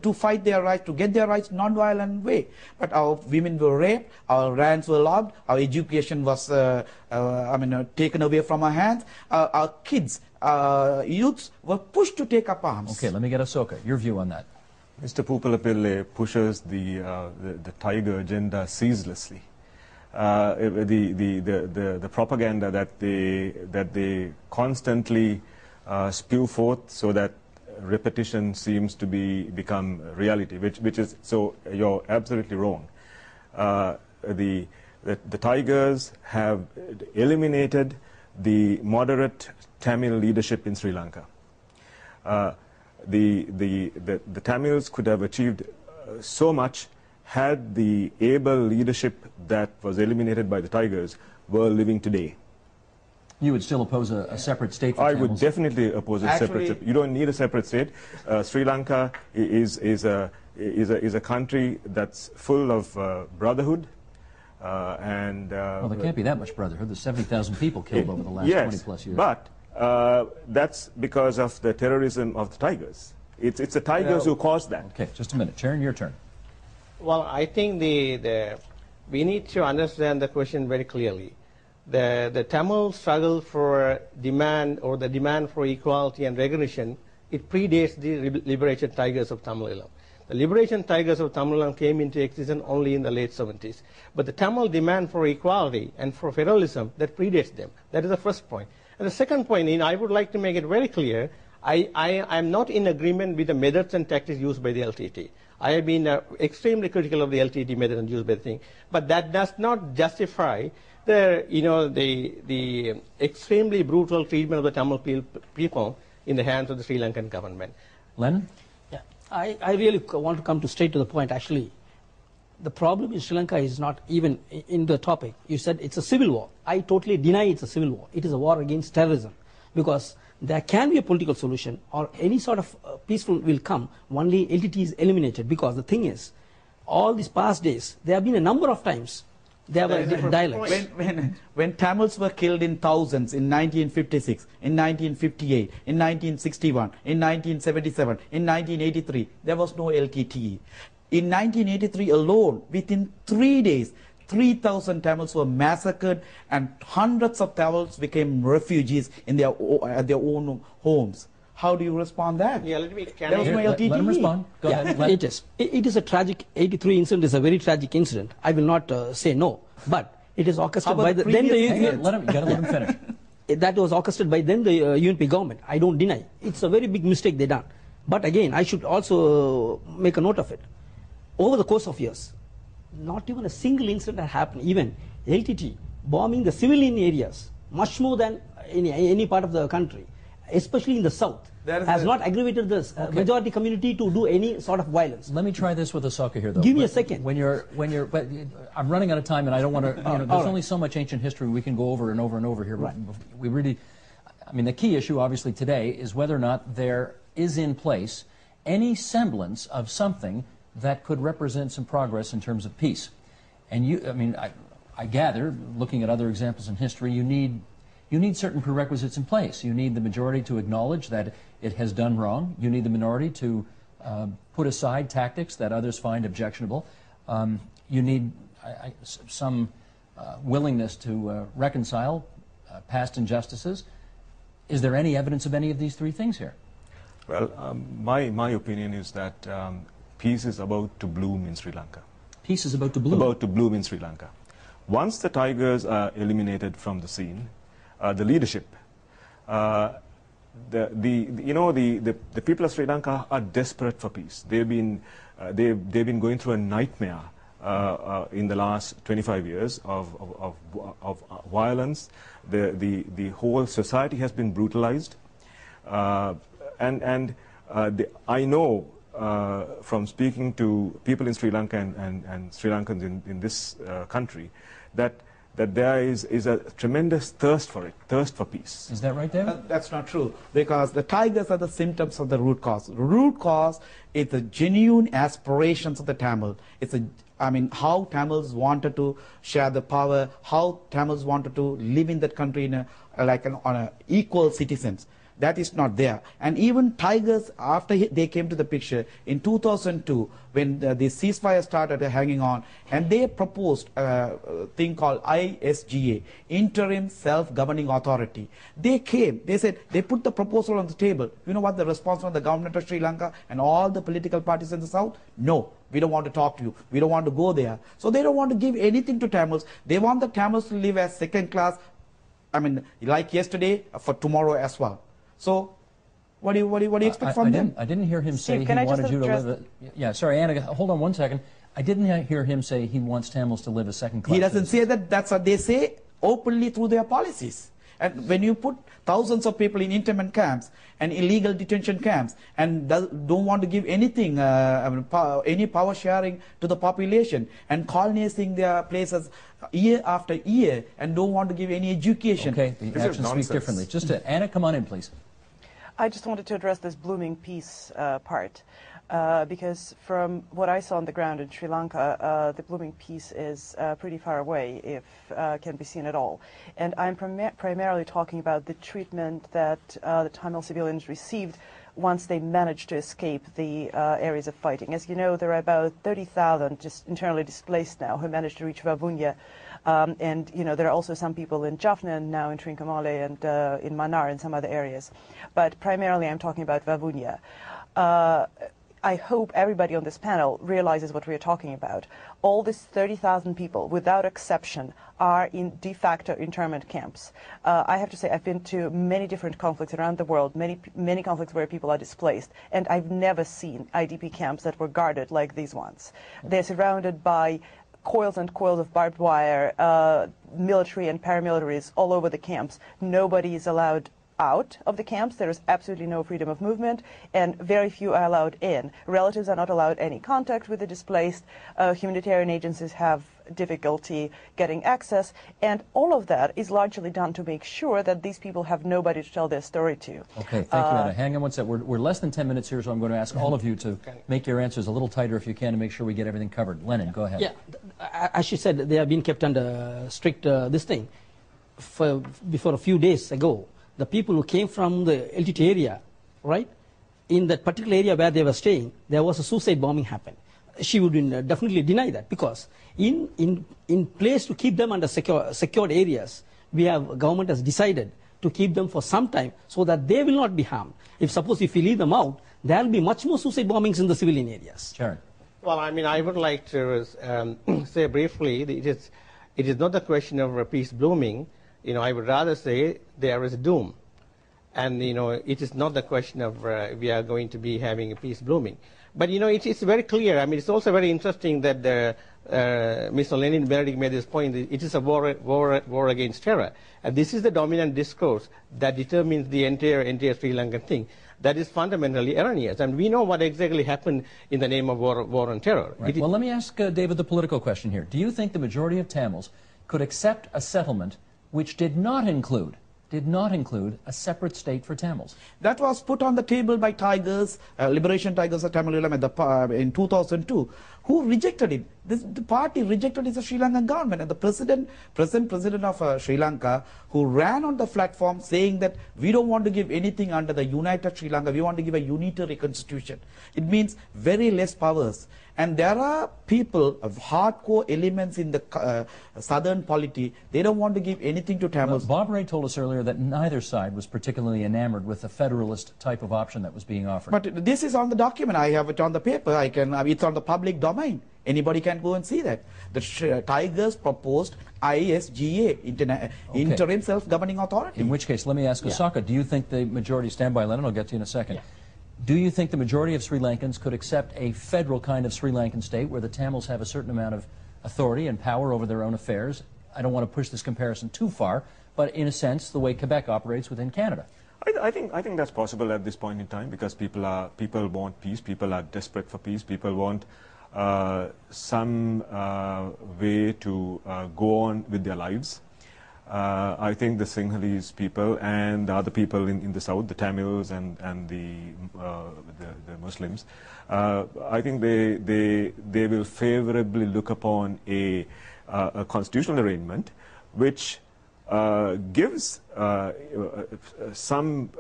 to fight their rights, to get their rights non-violent way. But our women were raped, our lands were logged, our education was taken away from our hands, our kids, youths were pushed to take up arms. Okay, let me get Asoka. Your view on that. Mr. Pupalapille pushes the tiger agenda ceaselessly. The propaganda that they constantly spew forth, so that repetition seems to become reality, which is, so you're absolutely wrong. The Tigers have eliminated the moderate Tamil leadership in Sri Lanka. The Tamils could have achieved so much had the able leadership that was eliminated by the Tigers were living today. You would still oppose a separate state for I Tamils? would definitely oppose a separate state. You don't need a separate state. Sri Lanka is a country that's full of brotherhood. Well, there can't be that much brotherhood. There's 70,000 people killed over the last 20 plus years. But that's because of the terrorism of the Tigers. It's the Tigers who caused that. Okay, just a minute. Sharon, your turn. Well, I think we need to understand the question very clearly. The Tamil struggle for demand, or the demand for equality and recognition, it predates the liberation tigers of Tamil. The liberation tigers of Tamil came into existence only in the late 70s. But the Tamil demand for equality and for federalism, that predates them. That is the first point. And the second point, I would like to make it very clear, I am not in agreement with the methods and tactics used by the LTT. I have been extremely critical of the LTT method used by the thing. But that does not justify the extremely brutal treatment of the Tamil people in the hands of the Sri Lankan government. Len? Yeah, I really want to come straight to the point. Actually, the problem in Sri Lanka is not even in the topic. You said it's a civil war. I totally deny it's a civil war. It is a war against terrorism, because there can be a political solution, or any sort of peaceful will come only LTT is eliminated. Because the thing is, all these past days, there have been a number of times there were different dialects. When Tamils were killed in thousands in 1956, in 1958, in 1961, in 1977, in 1983, there was no LTTE. In 1983 alone, within 3 days, 3,000 Tamils were massacred, and hundreds of Tamils became refugees in their own homes. How do you respond to that? Yeah, let me. There was no LTTE. Let him respond. Go ahead. It is a tragic. 83 incident is a very tragic incident. I will not say no, but it is orchestrated by you gotta let him finish. That was orchestrated by then the UNP government. I don't deny. It's a very big mistake they done. But again, I should also make a note of it. Over the course of years, not even a single incident had happened. Even LTT bombing the civilian areas much more than any part of the country, especially in the south, has not aggravated the majority community to do any sort of violence. Let me try this with Asoka here, though. Give me a second. But I'm running out of time, and I don't want to. There's only so much ancient history we can go over and over and over here. Right. We really, I mean, the key issue, obviously, today is whether or not there is in place any semblance of something that could represent some progress in terms of peace. And I gather, looking at other examples in history, you need certain prerequisites in place. You need the majority to acknowledge that it has done wrong. You need the minority to put aside tactics that others find objectionable. You need some willingness to reconcile past injustices. Is there any evidence of any of these three things here? Well, my opinion is that peace is about to bloom in Sri Lanka. Peace is about to bloom? About to bloom in Sri Lanka. Once the Tigers are eliminated from the scene, the leadership, the people of Sri Lanka are desperate for peace. They've been going through a nightmare in the last 25 years of violence. The whole society has been brutalized, and I know from speaking to people in Sri Lanka and Sri Lankans in this country that there is a tremendous thirst for peace. Is that right, David? That's not true, because the Tigers are the symptoms of the root cause. The root cause is the genuine aspirations of the Tamil. How Tamils wanted to share the power, how Tamils wanted to live in that country on equal citizens. That is not there. And even Tigers, after they came to the picture in 2002, when the ceasefire started hanging on, and they proposed a thing called ISGA, Interim Self-Governing Authority. They came, they said, they put the proposal on the table. You know what the response from the government of Sri Lanka and all the political parties in the south? No, we don't want to talk to you. We don't want to go there. So they don't want to give anything to Tamils. They want the Tamils to live as second class, I mean, like yesterday, for tomorrow as well. So, what do you expect from them? I didn't hear him say he wanted you to live. Yeah, sorry, Anna. Hold on 1 second. I didn't hear him say he wants Tamils to live a second class. He doesn't say that. That's what they say openly through their policies. And when you put thousands of people in internment camps and illegal detention camps and don't want to give anything, any power sharing to the population, and colonizing their places year after year, and don't want to give any education. Okay, the actions speak differently. Just Anna, come on in, please. I just wanted to address this blooming peace part. Because from what I saw on the ground in Sri Lanka, the blooming peace is pretty far away, if can be seen at all. And I'm primarily talking about the treatment that the Tamil civilians received once they managed to escape the areas of fighting. As you know, there are about 30,000 just internally displaced now who managed to reach Vavunya. And, you know, there are also some people in Jaffna and now in Trincomalee and in Mannar and some other areas. But primarily I'm talking about Vavunya. I hope everybody on this panel realizes what we are talking about. All these 30,000 people, without exception, are in de facto internment camps. I have to say, I've been to many different conflicts around the world, many conflicts where people are displaced, and I've never seen IDP camps that were guarded like these ones. They're surrounded by coils and coils of barbed wire, military and paramilitaries all over the camps. Nobody is allowed out of the camps. There is absolutely no freedom of movement, and very few are allowed in. Relatives are not allowed any contact with the displaced. Humanitarian agencies have difficulty getting access, and all of that is largely done to make sure that these people have nobody to tell their story to. Okay, thank you, Anna. Hang on one second. We're less than 10 minutes here, so I'm going to ask all of you to make your answers a little tighter if you can to make sure we get everything covered. Lenin, go ahead. Yeah, as she said, they have been kept under strict this thing. Before a few days ago, the people who came from the LTT area, right, in that particular area where they were staying, there was a suicide bombing happened. She would definitely deny that, because in place to keep them under secured areas, government has decided to keep them for some time so that they will not be harmed. If we leave them out, there will be much more suicide bombings in the civilian areas. Sharon. Well, I mean, I would like to say briefly, it is not a question of peace blooming. You know, I would rather say there is doom. And, you know, it is not the question of we are going to be having a peace blooming. But, you know, it's very clear. I mean, it's also very interesting that Mr. Lenin Benedict made this point. It is a war against terror. And this is the dominant discourse that determines the entire Sri Lankan thing. That is fundamentally erroneous. And we know what exactly happened in the name of war on terror. Right. Well, let me ask David the political question here. Do you think the majority of Tamils could accept a settlement which did not include a separate state for Tamils? That was put on the table by Tigers, Liberation Tigers of Tamil in 2002, who rejected it. The party rejected is the Sri Lankan government, and the present president of Sri Lanka, who ran on the platform saying that we don't want to give anything under the United Sri Lanka, we want to give a unitary constitution. It means very less powers. And there are people of hardcore elements in the southern polity. They don't want to give anything to Tamils. Well, Bob Ray told us earlier that neither side was particularly enamored with the federalist type of option that was being offered. But this is on the document. I have it on the paper. It's on the public domain. Anybody can go and see that. The Tigers proposed ISGA, Interim Self-Governing Authority. In which case, let me ask Osaka, do you think the majority, stand by Lennon, I'll get to you in a second. Yeah. Do you think the majority of Sri Lankans could accept a federal kind of Sri Lankan state where the Tamils have a certain amount of authority and power over their own affairs? I don't want to push this comparison too far, but in a sense, the way Quebec operates within Canada. I think that's possible at this point in time, because people want peace, people are desperate for peace, people want some way to go on with their lives. I think the Sinhalese people and the other people in the south, the Tamils and the Muslims, I think they will favorably look upon a constitutional arrangement which gives some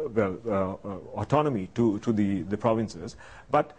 autonomy to the provinces, but